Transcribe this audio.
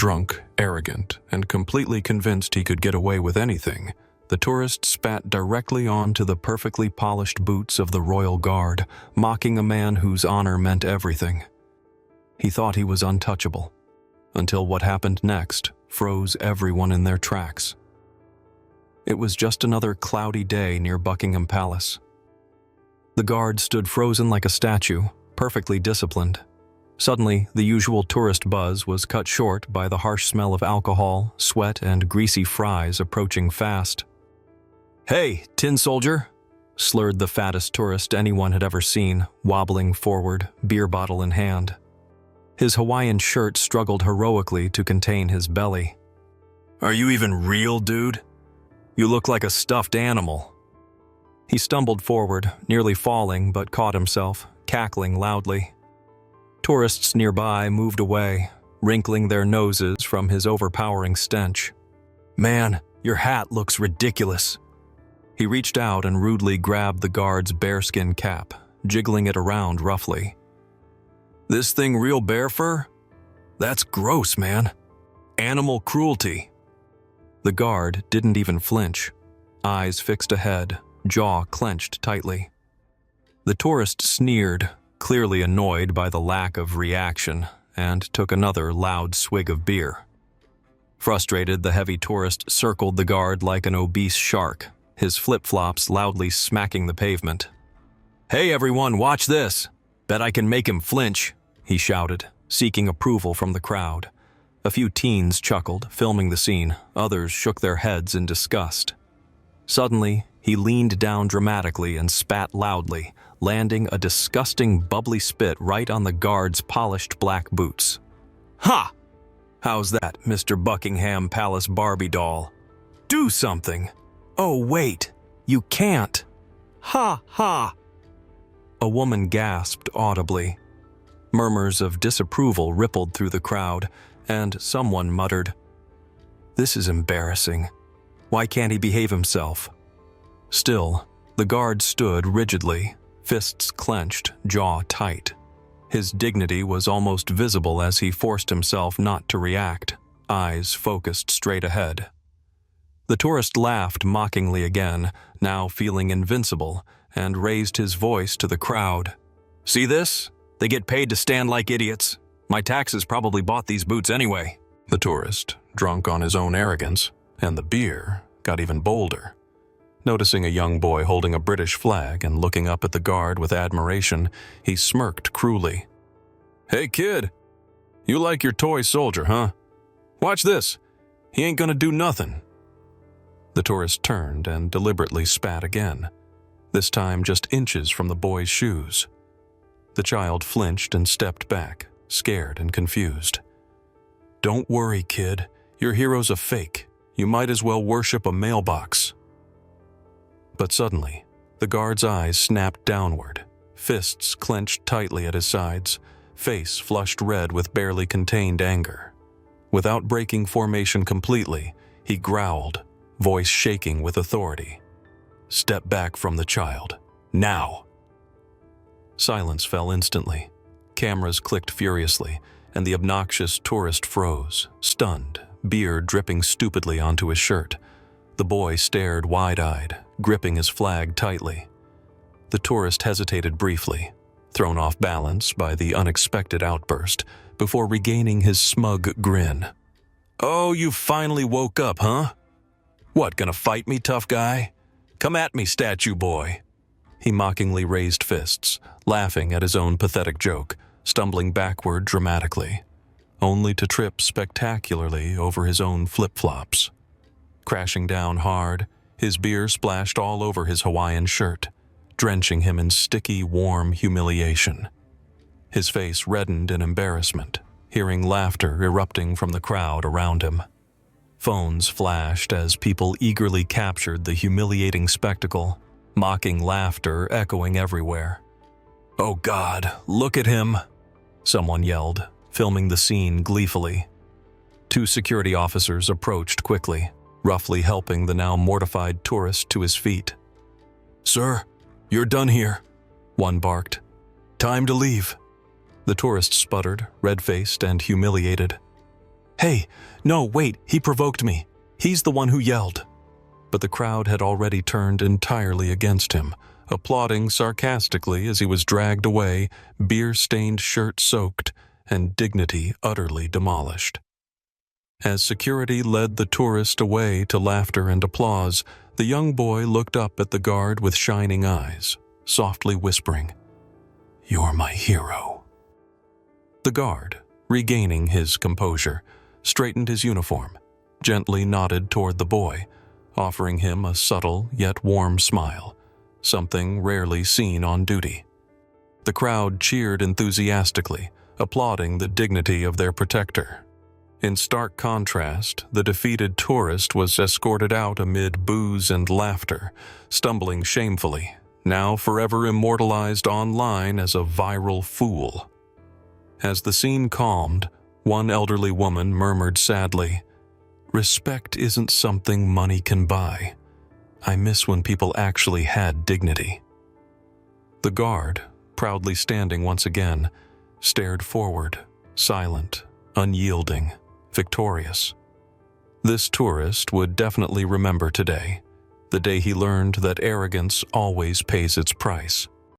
Drunk, arrogant, and completely convinced he could get away with anything, the tourist spat directly onto the perfectly polished boots of the royal guard, mocking a man whose honor meant everything. He thought he was untouchable, until what happened next froze everyone in their tracks. It was just another cloudy day near Buckingham Palace. The guard stood frozen like a statue, perfectly disciplined. Suddenly, the usual tourist buzz was cut short by the harsh smell of alcohol, sweat, and greasy fries approaching fast. "Hey, tin soldier!" slurred the fattest tourist anyone had ever seen, wobbling forward, beer bottle in hand. His Hawaiian shirt struggled heroically to contain his belly. "Are you even real, dude? You look like a stuffed animal." He stumbled forward, nearly falling, but caught himself, cackling loudly. Tourists nearby moved away, wrinkling their noses from his overpowering stench. "Man, your hat looks ridiculous." He reached out and rudely grabbed the guard's bearskin cap, jiggling it around roughly. "This thing real bear fur? That's gross, man. Animal cruelty." The guard didn't even flinch, eyes fixed ahead, jaw clenched tightly. The tourist sneered, clearly annoyed by the lack of reaction, and took another loud swig of beer. Frustrated, the heavy tourist circled the guard like an obese shark, his flip-flops loudly smacking the pavement. "Hey everyone, watch this! Bet I can make him flinch," he shouted, seeking approval from the crowd. A few teens chuckled, filming the scene. Others shook their heads in disgust. Suddenly, he leaned down dramatically and spat loudly, landing a disgusting bubbly spit right on the guard's polished black boots. "Ha! How's that, Mr. Buckingham Palace Barbie doll? Do something! Oh wait, you can't! Ha ha!" A woman gasped audibly. Murmurs of disapproval rippled through the crowd, and someone muttered, "This is embarrassing. Why can't he behave himself?" Still, the guard stood rigidly, fists clenched, jaw tight. His dignity was almost visible as he forced himself not to react, eyes focused straight ahead. The tourist laughed mockingly again, now feeling invincible, and raised his voice to the crowd. "See this? They get paid to stand like idiots. My taxes probably bought these boots anyway." The tourist, drunk on his own arrogance, and the beer, got even bolder. Noticing a young boy holding a British flag and looking up at the guard with admiration, he smirked cruelly. "Hey kid, you like your toy soldier, huh? Watch this. He ain't gonna do nothing." The tourist turned and deliberately spat again, this time just inches from the boy's shoes. The child flinched and stepped back, scared and confused. "Don't worry, kid. Your hero's a fake. You might as well worship a mailbox." But suddenly, the guard's eyes snapped downward, fists clenched tightly at his sides, face flushed red with barely contained anger. Without breaking formation completely, he growled, voice shaking with authority. "Step back from the child. Now!" Silence fell instantly. Cameras clicked furiously, and the obnoxious tourist froze, stunned, beer dripping stupidly onto his shirt. The boy stared wide-eyed, gripping his flag tightly. The tourist hesitated briefly, thrown off balance by the unexpected outburst, before regaining his smug grin. "Oh, you finally woke up, huh? What, gonna fight me, tough guy? Come at me, statue boy." He mockingly raised fists, laughing at his own pathetic joke, stumbling backward dramatically, only to trip spectacularly over his own flip-flops. Crashing down hard, his beer splashed all over his Hawaiian shirt, drenching him in sticky, warm humiliation. His face reddened in embarrassment, hearing laughter erupting from the crowd around him. Phones flashed as people eagerly captured the humiliating spectacle, mocking laughter echoing everywhere. "Oh God, look at him!" someone yelled, filming the scene gleefully. Two security officers approached quickly, roughly helping the now mortified tourist to his feet. "Sir, you're done here," one barked. "Time to leave." The tourist sputtered, red-faced and humiliated. "Hey, no, wait, he provoked me. He's the one who yelled." But the crowd had already turned entirely against him, applauding sarcastically as he was dragged away, beer-stained shirt soaked, and dignity utterly demolished. As security led the tourist away to laughter and applause, the young boy looked up at the guard with shining eyes, softly whispering, "You're my hero." The guard, regaining his composure, straightened his uniform, gently nodded toward the boy, offering him a subtle yet warm smile, something rarely seen on duty. The crowd cheered enthusiastically, applauding the dignity of their protector. In stark contrast, the defeated tourist was escorted out amid boos and laughter, stumbling shamefully, now forever immortalized online as a viral fool. As the scene calmed, one elderly woman murmured sadly, "Respect isn't something money can buy. I miss when people actually had dignity." The guard, proudly standing once again, stared forward, silent, unyielding, victorious. This tourist would definitely remember today, the day he learned that arrogance always pays its price.